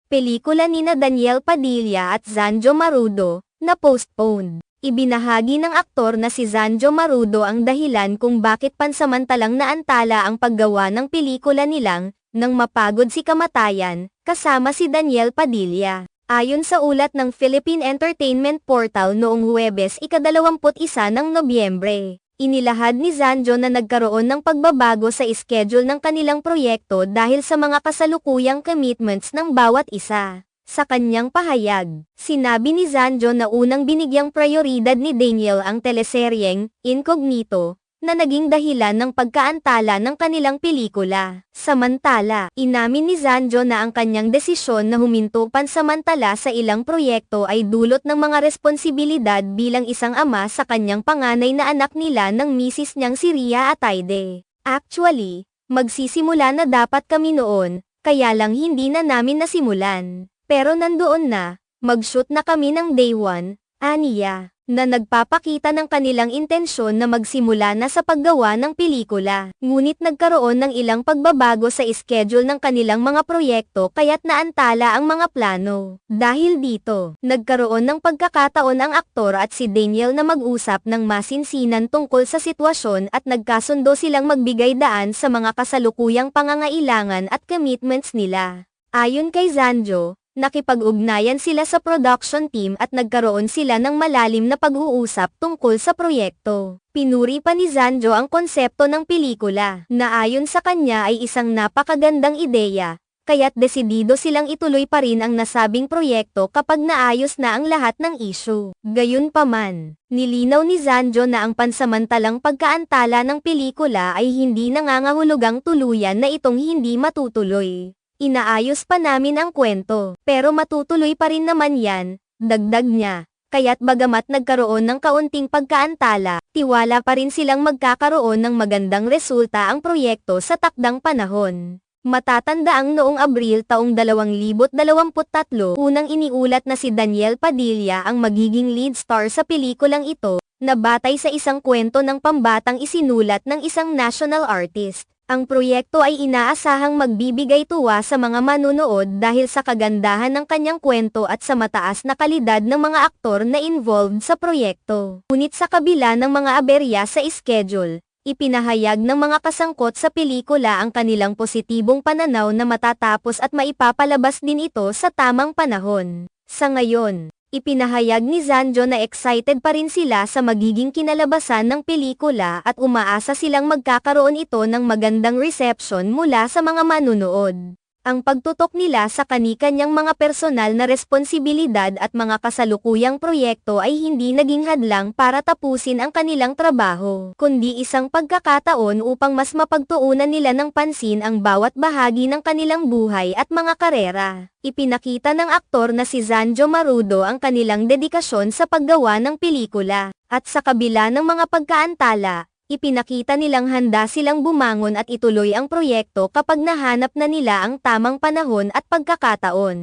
pelikula nina Daniel Padilla at Zanjo Marudo, na postponed. Ibinahagi ng aktor na si Zanjo Marudo ang dahilan kung bakit pansamantalang naantala ang paggawa ng pelikula nilang, nang mapagod si kamatayan, kasama si Daniel Padilla. Ayon sa ulat ng Philippine Entertainment Portal noong Huwebes ika-21 ng Nobyembre, inilahad ni Zanjo na nagkaroon ng pagbabago sa schedule ng kanilang proyekto dahil sa mga kasalukuyang commitments ng bawat isa. Sa kanyang pahayag, sinabi ni Zanjo na unang binigyang prioridad ni Daniel ang teleseryeng Incognito, na naging dahilan ng pagkaantala ng kanilang pelikula. Samantala, inamin ni Zanjo na ang kanyang desisyon na huminto pansamantala sa ilang proyekto ay dulot ng mga responsibilidad bilang isang ama sa kanyang panganay na anak nila ng misis niyang si Ria Atayde. Actually, magsisimula na dapat kami noon, kaya lang hindi na namin nasimulan. Pero nandoon na, mag-shoot na kami ng day 1, aniya, na nagpapakita ng kanilang intensyon na magsimula na sa paggawa ng pelikula. Ngunit nagkaroon ng ilang pagbabago sa schedule ng kanilang mga proyekto kaya't naantala ang mga plano. Dahil dito, nagkaroon ng pagkakataon ang aktor at si Daniel na mag-usap ng masinsinan tungkol sa sitwasyon at nagkasundo silang magbigay daan sa mga kasalukuyang pangangailangan at commitments nila. Ayon kay Zanjo, nakipag-ugnayan sila sa production team at nagkaroon sila ng malalim na pag-uusap tungkol sa proyekto. Pinuri pa ni Zanjo ang konsepto ng pelikula, na ayon sa kanya ay isang napakagandang ideya, kaya't desidido silang ituloy pa rin ang nasabing proyekto kapag naayos na ang lahat ng issue. Gayunpaman, nilinaw ni Zanjo na ang pansamantalang pagkaantala ng pelikula ay hindi nangangahulugang tuluyan na itong hindi matutuloy. Inaayos pa namin ang kwento, pero matutuloy pa rin naman yan, dagdag niya. Kaya't bagamat nagkaroon ng kaunting pagkaantala, tiwala pa rin silang magkakaroon ng magandang resulta ang proyekto sa takdang panahon. Matatandaang noong Abril taong 2023, unang iniulat na si Daniel Padilla ang magiging lead star sa pelikulang ito, na batay sa isang kwento ng pambatang isinulat ng isang national artist. Ang proyekto ay inaasahang magbibigay tuwa sa mga manunood dahil sa kagandahan ng kanyang kwento at sa mataas na kalidad ng mga aktor na involved sa proyekto. Ngunit sa kabila ng mga aberya sa schedule, ipinahayag ng mga kasangkot sa pelikula ang kanilang positibong pananaw na matatapos at maipapalabas din ito sa tamang panahon. Sa ngayon, ipinahayag ni Zanjo na excited pa rin sila sa magiging kinalabasan ng pelikula at umaasa silang magkakaroon ito ng magandang reception mula sa mga manunood. Ang pagtutok nila sa kani-kanyang mga personal na responsibilidad at mga kasalukuyang proyekto ay hindi naging hadlang para tapusin ang kanilang trabaho, kundi isang pagkakataon upang mas mapagtuunan nila ng pansin ang bawat bahagi ng kanilang buhay at mga karera. Ipinakita ng aktor na si Zanjo Marudo ang kanilang dedikasyon sa paggawa ng pelikula, at sa kabila ng mga pagkaantala, ipinakita nilang handa silang bumangon at ituloy ang proyekto kapag nahanap na nila ang tamang panahon at pagkakataon.